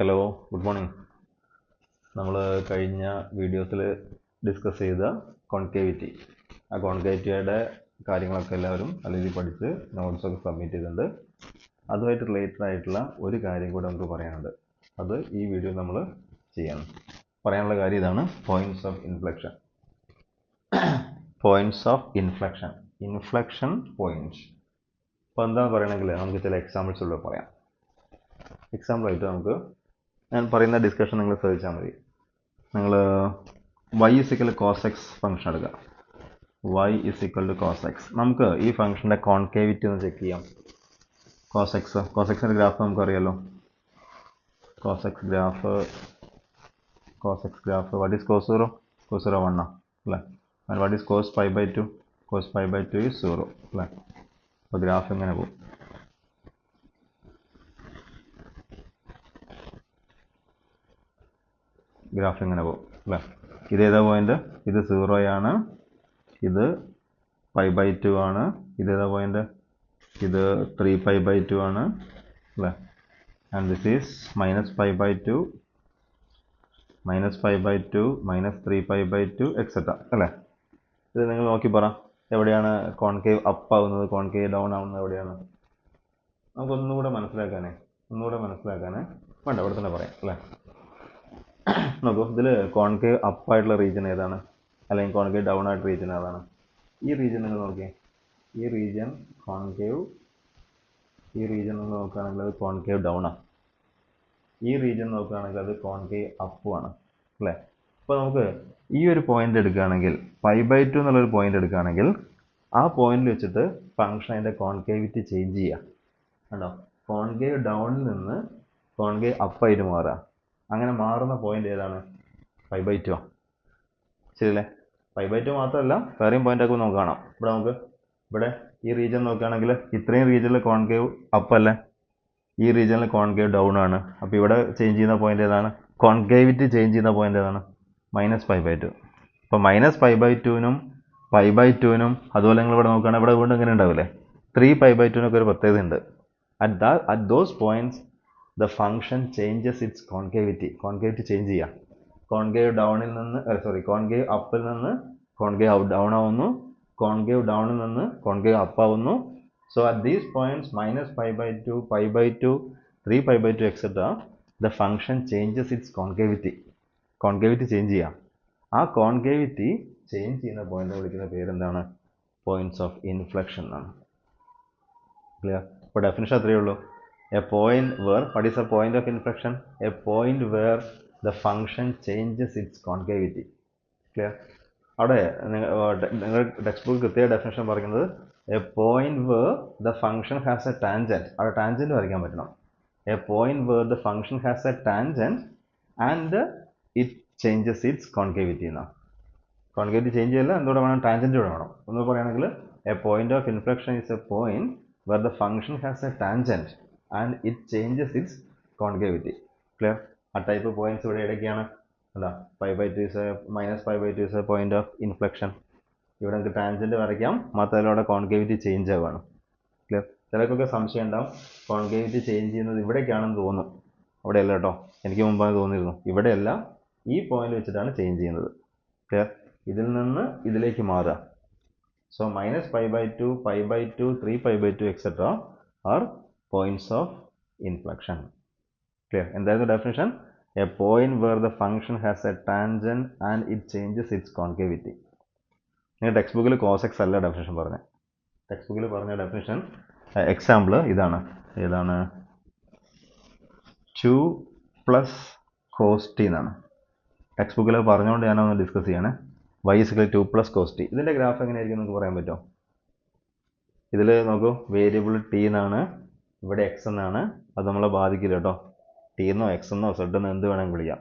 Hello, good morning. നമ്മൾ കഴിഞ്ഞ വീഡിയോസിൽ ഡിസ്കസ് ചെയ്ത കോൺകേവിറ്റി, ആ കോൺകേവിറ്റിയുടെ കാര്യങ്ങളൊക്കെ എല്ലാവരും അല്ലെങ്കിൽ പഠിച്ച് നോട്ട്സൊക്കെ സബ്മിറ്റ് ചെയ്തിട്ടുണ്ട്. അതുമായിട്ട് റിലേറ്റഡ് ആയിട്ടുള്ള ഒരു കാര്യം കൂടെ നമുക്ക് പറയാനുണ്ട്. അത് ഈ വീഡിയോ നമ്മൾ ചെയ്യണം. പറയാനുള്ള കാര്യം ഇതാണ്: points of inflection. Points of inflection, inflection points. അപ്പോൾ എന്താണെന്ന് പറയണമെങ്കിൽ നമുക്ക് ചില എക്സാമ്പിൾസിലൂടെ പറയാം. എക്സാമ്പിളായിട്ട് നമുക്ക് ഞാൻ പറയുന്ന ഡിസ്കഷൻ നിങ്ങൾ ശ്രദ്ധിച്ചാൽ മതി. നിങ്ങൾ y = cos x ഫംഗ്ഷൻ എടുക്കുക. y = cos x. നമുക്ക് ഈ ഫംഗ്ഷൻ്റെ കോൺകേവിറ്റി ഒന്ന് ചെക്ക് ചെയ്യാം. cos x ഗ്രാഫ് നമുക്കറിയാലോ. cos x graph what is cos 0? cos 0 1 അല്ലേ? And what is cos π/2? cos π/2 is 0 അല്ലേ? അപ്പോൾ ഗ്രാഫ് ഇങ്ങനെ പോകും. ഗ്രാഫ് ഇങ്ങനെ പോകും അല്ലേ? ഇതേതാ പോയിന്റ്? ഇത് 0 ആണ്, ഇത് π/2 ആണ്. ഇതേതാ പോയിന്റ്? ഇത് 3π/2 ആണ് അല്ലേ? ആൻഡ് ദിസ് ഈസ് -π/2, -π/2, -3π/2 എക്സെട്ര അല്ലേ? ഇത് നിങ്ങൾ നോക്കി പറ, എവിടെയാണ് കോൺകേവ് അപ്പ് ആവുന്നത്, കോൺകേവ് ഡൗൺ ആവുന്നത് എവിടെയാണ്? നമുക്കൊന്നുകൂടെ മനസ്സിലാക്കാനേ വേണ്ട, ഇവിടെ തന്നെ പറയാം അല്ലേ? നോക്കൂ, ഇതിൽ കോൺകേവ് അപ്പ് ആയിട്ടുള്ള റീജിയൻ ഏതാണ്, അല്ലെങ്കിൽ കോൺകേവ് ഡൗൺ ആയിട്ടുള്ള റീജിയൻ ഏതാണ്? ഈ റീജിയൻ നിങ്ങൾ നോക്കിയേ. ഈ റീജിയൻ ഒന്ന് നോക്കുകയാണെങ്കിൽ അത് കോൺകേവ് ഡൗൺ ആണ്. ഈ റീജിയൻ നോക്കുകയാണെങ്കിൽ അത് കോൺകേവ് അപ്പും ആണ് അല്ലേ? അപ്പോൾ നമുക്ക് ഈ ഒരു പോയിന്റ് എടുക്കുകയാണെങ്കിൽ, π/2 എന്നുള്ളൊരു പോയിന്റ് എടുക്കുകയാണെങ്കിൽ, ആ പോയിന്റിൽ വെച്ചിട്ട് ഫംഗ്ഷൻ അതിൻ്റെ കോൺകേവിറ്റി ചേഞ്ച് ചെയ്യുക. കണ്ടോ? കോൺകേവ് ഡൗണിൽ നിന്ന് കോൺകേവ് അപ്പായിട്ട് മാറുക. അങ്ങനെ മാറുന്ന പോയിന്റ് ഏതാണ്? π/2. ശരിയല്ലേ? π/2 മാത്രമല്ല, വേറെയും പോയിന്റൊക്കെ നമുക്ക് കാണാം. ഇവിടെ ഈ റീജിയൻ നോക്കുകയാണെങ്കിൽ ഇത്രയും റീജിയനിൽ കോൺകേവ് അപ്പ് അല്ലേ? ഈ റീജിയനിൽ കോൺകേവ് ഡൗൺ ആണ്. അപ്പോൾ ഇവിടെ ചേഞ്ച് ചെയ്യുന്ന പോയിന്റ് ഏതാണ്? കോൺകേവിറ്റി ചേഞ്ച് ചെയ്യുന്ന പോയിന്റ് ഏതാണ്? -π/2. അപ്പോൾ -π/2നും π/2നും അതുപോലെ നിങ്ങൾ ഇവിടെ നോക്കുകയാണെങ്കിൽ ഇവിടെ വീണ്ടും ഇങ്ങനെ ഉണ്ടാവില്ലേ? 3π/2നൊക്കെ ഒരു പ്രത്യേകത ഉണ്ട്. At those points the function changes its concavity. Concavity change ചെയ്യുക. കോൺകേവ് അപ്പിൽ നിന്ന് കോൺകേവ് ഡൗൺ ആവുന്നു, കോൺകേവ് ഡൗണിൽ നിന്ന് കോൺകേവ് അപ്പ് ആവുന്നു. So at these points -π/2, π/2, 3π/2 etcetera the function changes its concavity. Concavity change ചെയ്യുക. ആ കോൺകേവിറ്റി ചേഞ്ച് ചെയ്യുന്ന പോയിന്റ് വിളിക്കുന്ന പേരെന്താണ്? പോയിന്റ്സ് ഓഫ് ഇൻഫ്ലക്ഷൻ എന്നാണ്. ക്ലിയർ? അപ്പോൾ ഡെഫിനിഷൻ അത്രയേ ഉള്ളൂ. A point where, what is a point of inflection? A point where the function changes its concavity. Clear? അവിടെ നിങ്ങൾ ടെക്സ്റ്റ് ബുക്ക് കൃത്യ ഡെഫിനിഷൻ പറയുന്നത് a point where the function has a tangent. അവിടെ tangent വരയ്ക്കാൻ പറ്റണം. A point where the function has a tangent and it changes its concavity എന്നാണ്. Concavity change ചെയ്യില്ല, എന്തുകൂടെ വേണം? ടാൻജന്റ് കൂടെ വേണം. ഒന്ന് പറയുകയാണെങ്കിൽ a point of inflection is a point where the function has a tangent and it changes its concavity. Clear? ആ type points ഇവിടെ ഏതൊക്കെയാണ്? അല്ല, π/2 is -π/2 is a point of inflection. ഇവിടെ നമുക്ക് ടാൻജന്റ് വരയ്ക്കാം, മാത്രമല്ല അവിടെ കോൺകേവിറ്റി ചേഞ്ച് ആവുകയാണ്. ക്ലിയർ? ചിലർക്കൊക്കെ സംശയം ഉണ്ടാവും, കോൺകേവിറ്റി ചേഞ്ച് ചെയ്യുന്നത് ഇവിടേക്കാണെന്ന് തോന്നും. അവിടെയല്ല കേട്ടോ, എനിക്ക് മുമ്പാണ് തോന്നിയിരുന്നു. ഇവിടെയല്ല, ഈ പോയിന്റ് വെച്ചിട്ടാണ് ചേഞ്ച് ചെയ്യുന്നത്. ക്ലിയർ? ഇതിൽ നിന്ന് ഇതിലേക്ക് മാറുക. So -π/2, π/2, 3π/2 etcetera are points of inflection. Clear? എന്തായിരുന്നു definition? A point where the function has a tangent and it changes its concavity. നിങ്ങൾ ടെക്സ്റ്റ് ബുക്കിൽ cos x അല്ല ഡെഫിനിഷൻ പറഞ്ഞത്. ടെക്സ്റ്റ് ബുക്കിൽ പറഞ്ഞ ഡെഫിനിഷൻ എക്സാമ്പിൾ ഇതാണ്. ഏതാണ്? 2 + cos t എന്നാണ്. ടെക്സ്റ്റ് ബുക്കിൽ പറഞ്ഞുകൊണ്ട് ഞാനൊന്ന് ഡിസ്കസ് ചെയ്യണേ. y = 2 + cos t. ഇതിൻ്റെ ഗ്രാഫ് എങ്ങനെയായിരിക്കും നിങ്ങൾക്ക് പറയാൻ പറ്റുമോ? ഇതിൽ നോക്കൂ, വേരിയബിൾ t എന്നാണ്, ഇവിടെ x എന്നാണ്. അത് നമ്മളെ ബാധിക്കില്ല കേട്ടോ. ടി എന്നോ x എന്നോ z എന്നോ എന്ത് വേണമെങ്കിൽ വിളിക്കാം.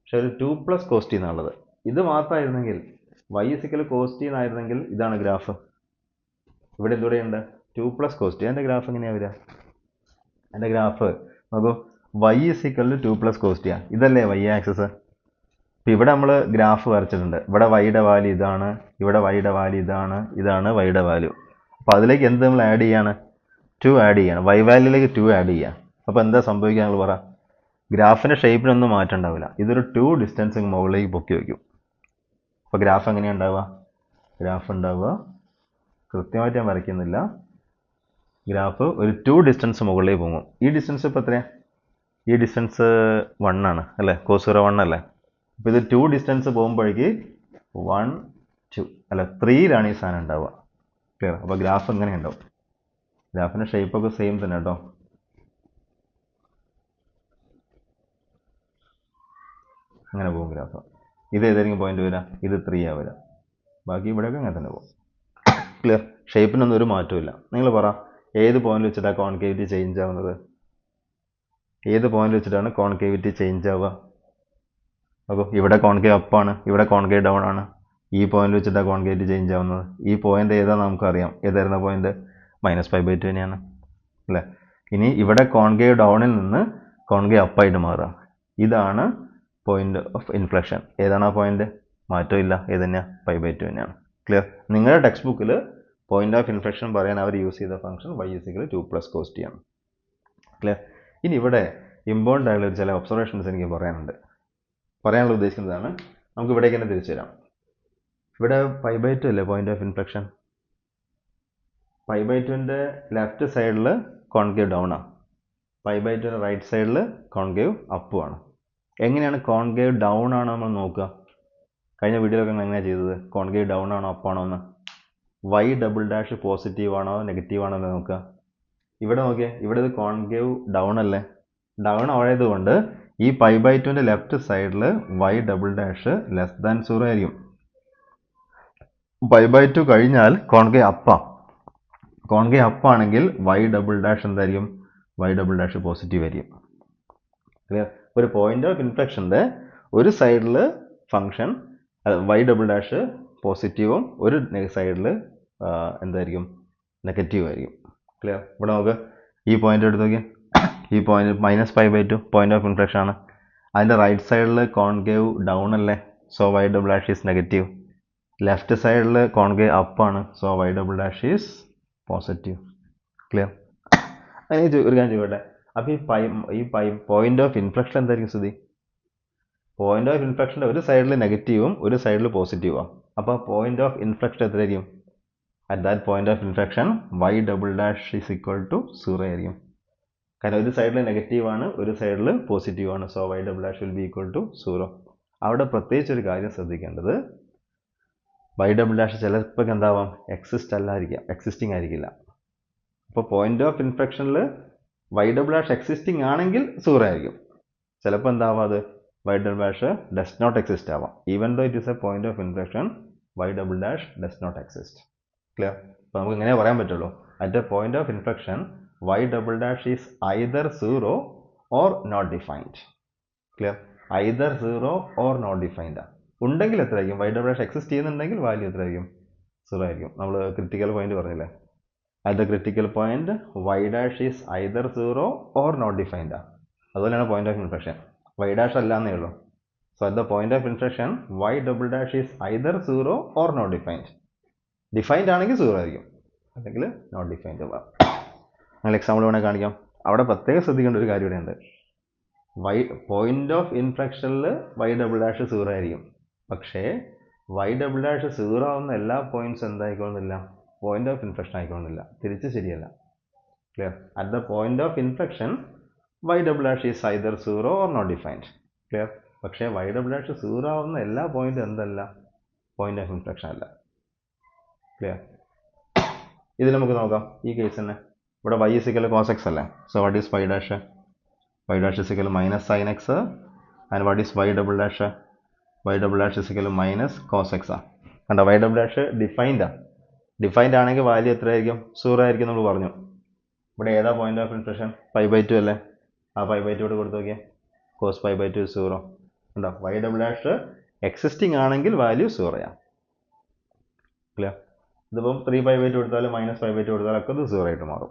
പക്ഷെ ഒരു 2 + cos t എന്നുള്ളത് ഇത് മാത്രമായിരുന്നെങ്കിൽ, y = cos t എന്നായിരുന്നെങ്കിൽ ഇതാണ് ഗ്രാഫ്. ഇവിടെ എന്തുകൂടെയുണ്ട്? 2 + cos t. അതിൻ്റെ ഗ്രാഫ് എങ്ങനെയാണ് വരിക? അതിൻ്റെ ഗ്രാഫ് നോക്കൂ, y = 2 + cos t. ഇതല്ലേ y ആക്സിസ്? ഇപ്പം ഇവിടെ നമ്മൾ ഗ്രാഫ് വരച്ചിട്ടുണ്ട്. ഇവിടെ വൈയുടെ വാല്യൂ ഇതാണ്, ഇവിടെ വൈയുടെ വാല്യൂ ഇതാണ്, ഇതാണ് വൈയുടെ വാല്യൂ. അപ്പോൾ അതിലേക്ക് എന്ത് നമ്മൾ ആഡ് ചെയ്യാണ്? 2 ആഡ് ചെയ്യാണ്. y വാല്യൂയിലേക്ക് 2 ആഡ് ചെയ്യുക. അപ്പോൾ എന്താ സംഭവിക്കുക? നിങ്ങൾ പറ. ഗ്രാഫിൻ്റെ ഷേപ്പിനൊന്നും മാറ്റം ഉണ്ടാവില്ല. ഇതൊരു 2 ഡിസ്റ്റൻസ് മുകളിലേക്ക് പൊക്കി വയ്ക്കും. അപ്പോൾ ഗ്രാഫ് എങ്ങനെയാണ് ഉണ്ടാവുക? ഗ്രാഫ് ഉണ്ടാവുക കൃത്യമായിട്ട് ഞാൻ വരയ്ക്കുന്നില്ല. ഗ്രാഫ് ഒരു 2 ഡിസ്റ്റൻസ് മുകളിലേക്ക് പോകും. ഈ ഡിസ്റ്റൻസ് ഇപ്പോൾ എത്രയാണ്? ഈ ഡിസ്റ്റൻസ് 1 ആണ് അല്ലേ? cos 0 1 അല്ലേ? അപ്പോൾ ഇത് 2 ഡിസ്റ്റൻസ് പോകുമ്പോഴേക്ക് 1 2 അല്ല 3യിലാണ് ഈ സാധനം ഉണ്ടാവുക. ക്ലിയർ? അപ്പോൾ ഗ്രാഫ് എങ്ങനെ ഉണ്ടാവും? ഗ്രാഫിൻ്റെ ഷേപ്പൊക്കെ സെയിം തന്നെ കേട്ടോ. അങ്ങനെ പോകും ഗ്രാഫ്. ഇത് ഏതായിരിക്കും പോയിന്റ് വരിക? ഇത് 3 ആ വരിക. ബാക്കി ഇവിടെയൊക്കെ അങ്ങനെ തന്നെ പോകും. ക്ലിയർ? ഷേപ്പിനൊന്നും ഒരു മാറ്റമില്ല. നിങ്ങൾ പറ, ഏത് പോയിന്റ് വെച്ചിട്ടാണ് കോൺകേവിറ്റി ചേഞ്ച് ആവുന്നത്? ഏത് പോയിന്റ് വെച്ചിട്ടാണ് കോൺകേവിറ്റി ചേഞ്ച് ആവുക? അപ്പോൾ ഇവിടെ കോൺകേവ് അപ്പാണ്, ഇവിടെ കോൺകേവ് ഡൗൺ ആണ്. ഈ പോയിന്റ് വെച്ചിട്ടാണ് കോൺകേവിറ്റി ചേഞ്ച് ആവുന്നത്. ഈ പോയിന്റ് ഏതാണെന്ന് നമുക്കറിയാം. ഏതായിരുന്ന പോയിന്റ്? -π/2 തന്നെയാണ് അല്ലേ? ഇനി ഇവിടെ കോൺകേവ് ഡൗണിൽ നിന്ന് കോൺകേവ് അപ്പായിട്ട് മാറുക. ഇതാണ് പോയിന്റ് ഓഫ് ഇൻഫ്ലക്ഷൻ. ഏതാണ് ആ പോയിന്റ്? മാറ്റമില്ല. ഏത് തന്നെയാണ്? π/2 തന്നെയാണ്. ക്ലിയർ? നിങ്ങളുടെ ടെക്സ്റ്റ് ബുക്കിൽ പോയിന്റ് ഓഫ് ഇൻഫ്ലക്ഷൻ പറയാൻ അവർ യൂസ് ചെയ്ത ഫംഗ്ഷൻ y = 2 + cos t ആണ്. ക്ലിയർ? ഇനി ഇവിടെ ഇമ്പോർട്ടൻ്റ് ആയിട്ടുള്ള ചില ഒബ്സർവേഷൻസ് എനിക്ക് പറയാനുള്ള ഉദ്ദേശിക്കുന്നതാണ്. നമുക്ക് ഇവിടേക്ക് തന്നെ തിരിച്ചു വരാം. ഇവിടെ π/2 അല്ലേ പോയിന്റ് ഓഫ് ഇൻഫ്ലക്ഷൻ? π/2ൻ്റെ ലെഫ്റ്റ് സൈഡിൽ കോൺകേവ് ഡൗൺ ആണ്, π/2ൻ്റെ റൈറ്റ് സൈഡിൽ കോൺകേവ് അപ്പും ആണ്. എങ്ങനെയാണ് കോൺകേവ് ഡൗൺ ആണോ നമ്മൾ നോക്കുക? കഴിഞ്ഞ വീഡിയോയിലൊക്കെ നമ്മൾ എങ്ങനെയാണ് ചെയ്തത്? കോൺകേവ് ഡൗൺ ആണോ അപ്പാണോ എന്ന്? y" പോസിറ്റീവ് ആണോ നെഗറ്റീവ് ആണോ എന്ന് നോക്കുക. ഇവിടെ നോക്കിയേ, ഇവിടെ ഇത് കോൺകേവ് ഡൗൺ അല്ലേ? ഡൗൺ ആയതുകൊണ്ട് ഈ π/2ൻ്റെ ലെഫ്റ്റ് സൈഡിൽ y" <0 ആയിരിക്കും. π/2 കഴിഞ്ഞാൽ കോൺകേവ് അപ്പാണ്. കോൺകേവ് അപ്പാണെങ്കിൽ y" എന്തായിരിക്കും? y" പോസിറ്റീവ് ആയിരിക്കും. ക്ലിയർ? ഒരു പോയിന്റ് ഓഫ് ഇൻഫ്ലക്ഷൻ്റെ ഒരു സൈഡിൽ ഫംഗ്ഷൻ y" പോസിറ്റീവും ഒരു സൈഡിൽ എന്തായിരിക്കും? നെഗറ്റീവ് ആയിരിക്കും. ക്ലിയർ? ഇവിടെ നോക്ക്, ഈ പോയിന്റ് എടുത്ത് നോക്കിയാൽ ഈ പോയിന്റ് -π/2 പോയിന്റ് ഓഫ് ഇൻഫ്ലക്ഷൻ ആണ്. അതിൻ്റെ റൈറ്റ് സൈഡിൽ കോൺകേവ് ഡൗൺ അല്ലേ? So y" is negative. Left സൈഡിൽ കോൺകേവ് അപ്പാണ്. So y" is positive. Clear? അതിന് ഒരു കാര്യം ചോദിക്കട്ടെ, അപ്പോൾ ഈ പോയിന്റ് ഓഫ് ഇൻഫ്ലക്ഷൻ എന്തായിരിക്കും സ്ഥിതി? പോയിന്റ് ഓഫ് ഇൻഫ്ലക്ഷൻ്റെ ഒരു സൈഡിൽ നെഗറ്റീവും ഒരു സൈഡിൽ പോസിറ്റീവാണ്. അപ്പോൾ പോയിന്റ് ഓഫ് ഇൻഫ്ലക്ഷൻ എത്രയായിരിക്കും? At that point of inflection y" is equal to 0 ആയിരിക്കും. കാരണം ഒരു സൈഡിൽ നെഗറ്റീവാണ്, ഒരു സൈഡിൽ പോസിറ്റീവാണ്. So y" will be equal to 0. അവിടെ പ്രത്യേകിച്ച് ഒരു കാര്യം ശ്രദ്ധിക്കേണ്ടത്, y" ചിലപ്പോൾ എന്താവാം? എക്സിസ്റ്റിംഗ് ആയിരിക്കില്ല. അപ്പോൾ പോയിന്റ് ഓഫ് ഇൻഫ്ലക്ഷനിൽ y" എക്സിസ്റ്റിംഗ് ആണെങ്കിൽ 0 ആയിരിക്കും. ചിലപ്പോൾ എന്താവാം? അത് y" ഡസ് നോട്ട് എക്സിസ്റ്റ് ആവാം. Even though it is a point of inflection, y" does not exist. Clear? അപ്പോൾ നമുക്ക് ഇങ്ങനെ പറയാൻ പറ്റുള്ളൂ, at a point of inflection y" is either 0 or not defined. Clear? Either 0 or not defined ഉണ്ടെങ്കിൽ എത്രയായിരിക്കും? y" exist ചെയ്യുന്നുണ്ടെങ്കിൽ value എത്രയായിരിക്കും? 0 ആയിരിക്കും. നമ്മൾ ക്രിട്ടിക്കൽ പോയിന്റ് പറഞ്ഞില്ലേ? At the critical point y' is either 0 or not defined. അതുപോലെയാണ് point of inflection. y' അല്ലാന്നേ ഉള്ളൂ. So at the point of inflection y" is either 0 or not defined. Defined ആണെങ്കിൽ 0 ആയിരിക്കും, അല്ലെങ്കിൽ നോട്ട് ഡിഫൈൻഡ് ആവാം. നിങ്ങൾ example വേണേൽ കാണിക്കാം. അവിടെ പ്രത്യേകം ശ്രദ്ധിക്കേണ്ട ഒരു കാര്യം ഇവിടെയുണ്ട്. പോയിന്റ് ഓഫ് ഇൻഫ്ലക്ഷനിൽ y" 0 ആയിരിക്കും. പക്ഷേ y" 0 ആവുന്ന എല്ലാ പോയിന്റ്സും എന്തായിക്കൊള്ളുന്നില്ല? പോയിന്റ് ഓഫ് ഇൻഫ്ലക്ഷൻ ആയിക്കൊള്ളുന്നില്ല. തിരിച്ച് ശരിയല്ല. Clear? At the point of inflection y" is either 0 or not defined. Clear? പക്ഷേ y" 0 ആവുന്ന എല്ലാ പോയിന്റും എന്തല്ല? പോയിന്റ് ഓഫ് ഇൻഫ്ലക്ഷൻ അല്ല. ക്ലിയർ? ഇതിൽ നമുക്ക് നോക്കാം ഈ കേസ് തന്നെ. ഇവിടെ y = cos x അല്ലേ? So what is y'? y' = -sin x. And what is y'? y' = -cos x. കണ്ടോ? y' ഡിഫൈൻഡ് ആണെങ്കിൽ വാല്യൂ എത്രയായിരിക്കും? 0 ആയിരിക്കും നമ്മൾ പറഞ്ഞു. ഇവിടെ ഏതാ പോയിന്റ് ഓഫ് ഇൻഫ്ലക്ഷൻ? π/2 അല്ലേ? ആ π/2 ഇവിടെ കൊടുത്ത് നോക്കിയാൽ cos π/2 is 0. കണ്ടോ? y' എക്സിസ്റ്റിംഗ് ആണെങ്കിൽ വാല്യൂ 0 ആണ്. ക്ലിയർ? ഇതിപ്പം 3π/2 കൊടുത്താലും -π/2 കൊടുത്താലും ഒക്കെ ഇത് 0 ആയിട്ട് മാറും.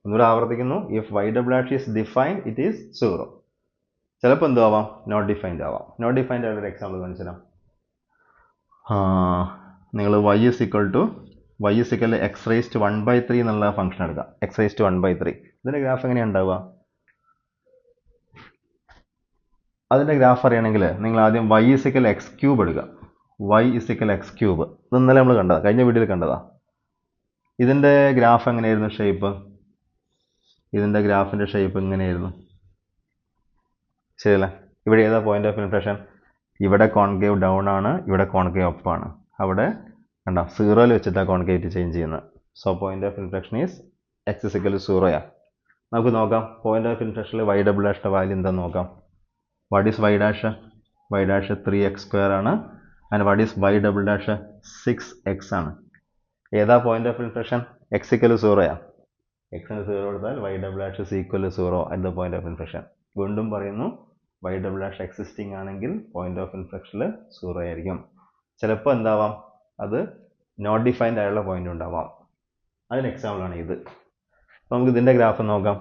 ഒന്നുകൂടെ ആവർത്തിക്കുന്നു, if y" is defined it is 0. ചിലപ്പോൾ എന്തോ ആവാം? നോട്ട് ഡിഫൈൻഡ് ആവാം. നോട്ട് ഡിഫൈൻഡ് ആയിട്ട് ഒരു എക്സാമ്പിൾ കാണിച്ചു തരാം. നിങ്ങൾ y = x⁻⁴ എന്നുള്ള ഫംഗ്ഷൻ എടുക്കാം. x⁻⁴. ഇതിൻ്റെ ഗ്രാഫ് എങ്ങനെയാണ് ഉണ്ടാവുക? അതിൻ്റെ ഗ്രാഫ് അറിയണമെങ്കിൽ നിങ്ങൾ ആദ്യം y ഇസിക്കൽ എക്സ് ക്യൂബ് എടുക്കുക. y ഇസിക്കൽ എക്സ് ക്യൂബ് ഇത് ഇന്നലെ നമ്മൾ കണ്ടതാണ്, കഴിഞ്ഞ വീഡിയോയിൽ കണ്ടതാണ്. ഇതിൻ്റെ ഗ്രാഫ് എങ്ങനെയായിരുന്നു ഷേപ്പ്? ഇതിൻ്റെ ഗ്രാഫിൻ്റെ ഷേപ്പ് ഇങ്ങനെയായിരുന്നു, ശരിയല്ലേ? ഇവിടെ ഏതാ പോയിന്റ് ഓഫ് ഇൻഫ്ലക്ഷൻ? ഇവിടെ കോൺകേവ് ഡൗൺ ആണ്, ഇവിടെ കോൺകേവ് അപ്പ് ആണ്. അവിടെ കണ്ടോ, സീറോയിൽ വെച്ചിട്ടാണ് കോൺകേവിറ്റി ചേഞ്ച് ചെയ്യുന്നത്. So point of inflection is x is equal സീറോയാ. നമുക്ക് നോക്കാം പോയിന്റ് ഓഫ് ഇൻഫ്ലക്ഷനിൽ വൈ ഡബിൾ ഡാഷിൻ്റെ വാല്യൂ എന്താണെന്ന് നോക്കാം. What is y dash? Y dash 3x² ആണ്. And what is y double dash? 6x ആണ്. ഏതാ point of inflection? X equal സീറോയാ. എക്സിന് 0 കൊടുത്താൽ y double dash is equal to 0 at the point of inflection. വീണ്ടും പറയുന്നു, വൈ ഡബിൾ ഡാഷ് എക്സിസ്റ്റിംഗ് ആണെങ്കിൽ point of ഇൻഫ്ലക്ഷനിൽ 0 ആയിരിക്കും. ചിലപ്പോൾ എന്താവാം, അത് നോട്ട് ഡിഫൈൻഡ് ആയുള്ള പോയിന്റ് ഉണ്ടാവാം. അതിന് എക്സാമ്പിളാണ് ഇത്. അപ്പോൾ നമുക്ക് ഇതിൻ്റെ ഗ്രാഫ് നോക്കാം.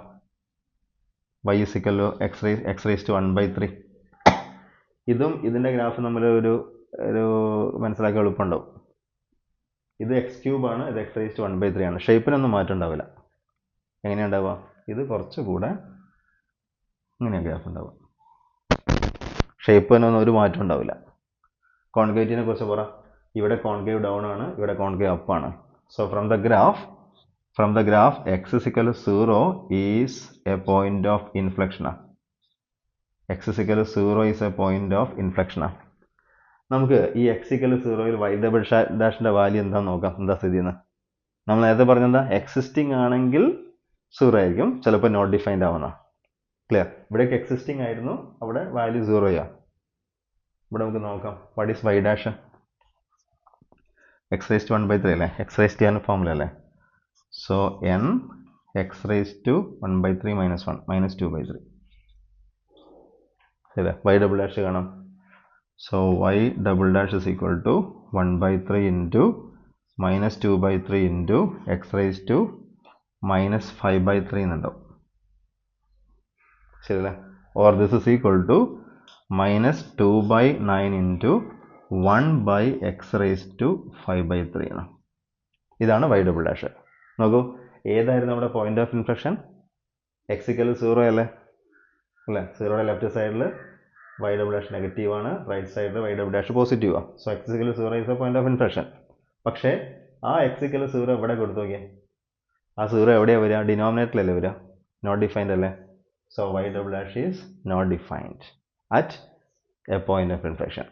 y is equal to x raised to 1/3. ഇതും ഇതിൻ്റെ ഗ്രാഫ് നമ്മൾ ഒരു മനസ്സിലാക്കി എളുപ്പമുണ്ടാവും. ഇത് എക്സ് ക്യൂബ് ആണ്, ഇത് എക്സ് റേസ് ടു 1/3 ആണ്. ഷേപ്പിനൊന്നും മാറ്റം ഉണ്ടാവില്ല. എങ്ങനെയാണ് ഉണ്ടാവുക? ഇത് കുറച്ചുകൂടെ ഇങ്ങനെയാണ് ഗ്രാഫ് ഉണ്ടാവുക. ഷേപ്പിനൊന്നും ഒരു മാറ്റം ഉണ്ടാവില്ല. കോൺകേവിറ്റിനെ കുറിച്ച് പറ. ഇവിടെ കോൺകേവ് ഡൗൺ ആണ്, ഇവിടെ കോൺകേവ് അപ്പ് ആണ്. So from the graph x is equal to 0 is a point of inflection. x is equal to 0 is a point of inflection. നമുക്ക് ഈ x equal to 0യിൽ y ഡബിൾ ഡാഷിൻ്റെ value എന്താണെന്ന് നോക്കാം. എന്താ സ്ഥിതി എന്ന് നമ്മൾ നേരത്തെ പറഞ്ഞെന്താ, എക്സിസ്റ്റിംഗ് ആണെങ്കിൽ 0 ആയിരിക്കും, ചിലപ്പോൾ നോട്ട് ഡിഫൈൻഡ് ആവുന്ന. ക്ലിയർ? ഇവിടേക്ക് എക്സിസ്റ്റിംഗ് ആയിരുന്നു, അവിടെ വാല്യൂ 0യാ. ഇവിടെ നമുക്ക് നോക്കാം. What is y dash? X raise to 1/3 അല്ലേ? എക്സ് റേസ് ടു ഫോമുല അല്ലേ? So n x raise to 1/3 - 1 -2/3. ശരി, വൈ ഡബിൾ ഡാഷ് കാണാം. So y double dash is equal to 1/3 into -2/3 into x raise to -5/3 എന്നുണ്ടാവും. ശരിയല്ലേ? Or this is equal to -2/9 into 1/x raise to 5/3 ആണ്. ഇതാണ് y double dash. നോക്കൂ, ഏതായിരുന്നു നമ്മുടെ point of inflection? X equal to 0 അല്ലേ? 0യുടെ ലെഫ്റ്റ് സൈഡിൽ വൈ ഡബിൾ ഡാഷ് നെഗറ്റീവ് ആണ്, റൈറ്റ് സൈഡിൽ വൈ ഡബിൾ ഡാഷ് പോസിറ്റീവ് ആണ്. So x equal to 0 is a point of inflection. പക്ഷേ ആ എക്സ് ഇക്വൽ ടു 0 എവിടെ കൊടുത്തു നോക്കിയേ? ആ 0 എവിടെയാണ് വരിക? ഡിനോമിനേറ്ററിലല്ലേ വരിക? നോട്ട് ഡിഫൈൻഡ് അല്ലേ? So y double dash is not defined at a point of inflection.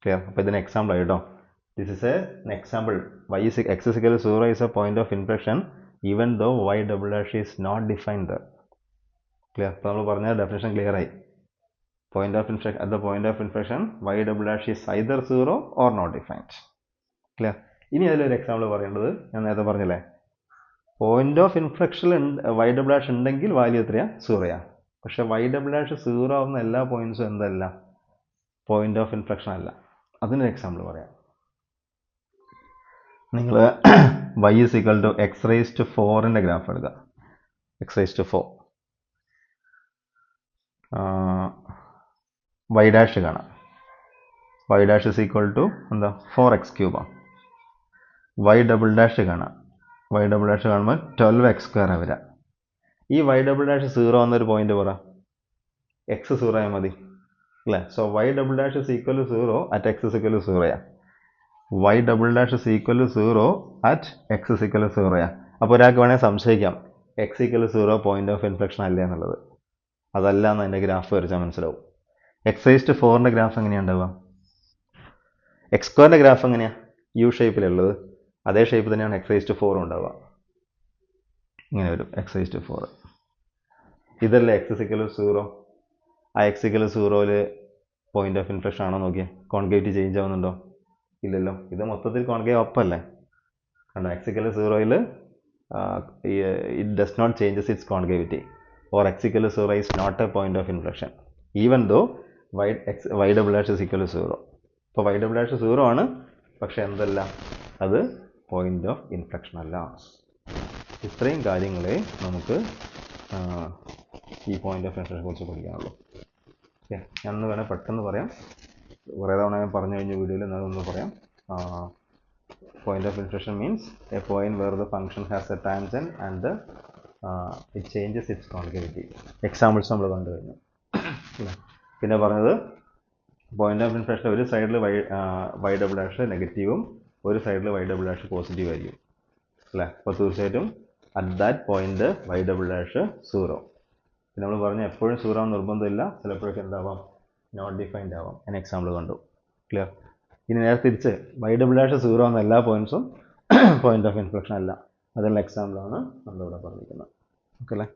Clear? അപ്പോൾ ഇതിന് എക്സാമ്പിൾ ആയിട്ടോ. This is an example. x is equal to 0 is a point of inflection even though y double dash is not defined there. Clear? അപ്പോൾ നമ്മൾ പറഞ്ഞ definition clear ആയി. Point of inflection, at the point of inflection y double dash is either 0 or not defined. Clear? ഇനി അതിലൊരു example പറയേണ്ടത് ഞാൻ നേരത്തെ പറഞ്ഞില്ലേ, പോയിന്റ് ഓഫ് ഇൻഫ്ലക്ഷനിൽ വൈ ഡബിൾ ഡാഷ് ഉണ്ടെങ്കിൽ വാല്യൂ എത്രയാ? 0യാ. പക്ഷെ വൈ ഡബിൾ ഡാഷ് 0 ആവുന്ന എല്ലാ പോയിന്റ്സും എന്തല്ല? പോയിന്റ് ഓഫ് ഇൻഫ്ലക്ഷൻ അല്ല. അതിനൊരു എക്സാമ്പിൾ പറയാം. നിങ്ങൾ y is equal to x raised to 4ൻ്റെ ഗ്രാഫ് എടുക്കുക. x raised to 4 y dash കാണാം. y dash is equal to എന്താ? 4x³ ആണ്. y ഡബിൾ ഡാഷ് കാണാം. y ഡബിൾ ഡാഷ് കാണുമ്പോൾ 12x² വരിക. ഈ y ഡബിൾ ഡാഷ് 0 എന്നൊരു പോയിന്റ് പറ. x 0 ആയാൽ മതി അല്ലേ? So y double dash is equal to 0 at x is equal to 0 y double dash is equal to 0 at x is equal to 0 അപ്പോൾ ഒരാൾക്ക് വേണമെങ്കിൽ സംശയിക്കാം x equal to 0 point of inflection അല്ല എന്നുള്ളത്. അതല്ല എന്ന് അതിൻ്റെ ഗ്രാഫ് വരച്ചാൽ മനസ്സിലാവും. എക്സ് റേസ് ടു 4ൻ്റെ ഗ്രാഫ് എങ്ങനെയാണ് ഉണ്ടാവുക? x² ഗ്രാഫ് എങ്ങനെയാണ്? യു ഷേപ്പിലുള്ളത്. അതേ ഷേപ്പ് തന്നെയാണ് എക്സ് റേസ് ടു 4 ഉണ്ടാവുക. ഇങ്ങനെ വരും എക്സ് റേസ് ടു 4. ഇതല്ലേ x is equal to 0? ആ x equal to 0ൽ പോയിന്റ് ഓഫ് ഇൻഫ്ലക്ഷൻ ആണോ നോക്കിയേ? കോൺകേവിറ്റി ചേഞ്ച് ആവുന്നുണ്ടോ? ഇല്ലല്ലോ. ഇത് മൊത്തത്തിൽ കോൺകേവ് അപ്പ് അല്ലേ? കണ്ടോ, x equal to 0ൽ it does not changes its concavity. Or x equal to 0 is not a point of inflection even though y double dash is equal to 0. ഇപ്പോൾ y double dash 0 ആണ്, പക്ഷെ എന്തല്ല, അത് point of inflection അല്ല. ഇത്രയും കാര്യങ്ങളെ നമുക്ക് ഈ പോയിന്റ് ഓഫ് ഇൻഫ്ലക്ഷനെ കുറിച്ച് പഠിക്കാനുള്ളൂ. ഓക്കെ, ഞാനൊന്ന് വേണേൽ പെട്ടെന്ന് പറയാം. കുറേ തവണ ഞാൻ പറഞ്ഞു കഴിഞ്ഞ വീഡിയോയിൽ എന്നാലൊന്ന് പറയാം. Point of inflection means a point where the function has a tangent and it changes its concavity. Examples നമ്മൾ കണ്ടു കഴിഞ്ഞു. പിന്നെ പറഞ്ഞത് പോയിന്റ് ഓഫ് ഇൻഫ്ലക്ഷൻ ഒരു സൈഡിൽ വൈ ഡബിൾ ഡാഷ് നെഗറ്റീവും ഒരു സൈഡിൽ വൈ ഡബിൾ ഡാഷ് പോസിറ്റീവ് ആയിരിക്കും അല്ലേ. അപ്പോൾ തീർച്ചയായിട്ടും at that point y double dash zero. പിന്നെ നമ്മൾ പറഞ്ഞ എപ്പോഴും സീറോ ആണെന്ന് നിർബന്ധമില്ല, ചിലപ്പോഴൊക്കെ എന്താവാം നോട്ട് ഡിഫൈൻഡ് ആവാം. ഞാൻ എക്സാമ്പിൾ കണ്ടു. ക്ലിയർ. ഇനി നേരെ തിരിച്ച് വൈ ഡബിൾ ഡാഷ് സീറോ എന്ന എല്ലാ പോയിന്റ്സും പോയിന്റ് ഓഫ് ഇൻഫ്ലക്ഷൻ അല്ല. അതിനുള്ള എക്സാമ്പിളാണ് നമ്മളിവിടെ പറഞ്ഞിരിക്കുന്നത്. ഓക്കെ അല്ലേ.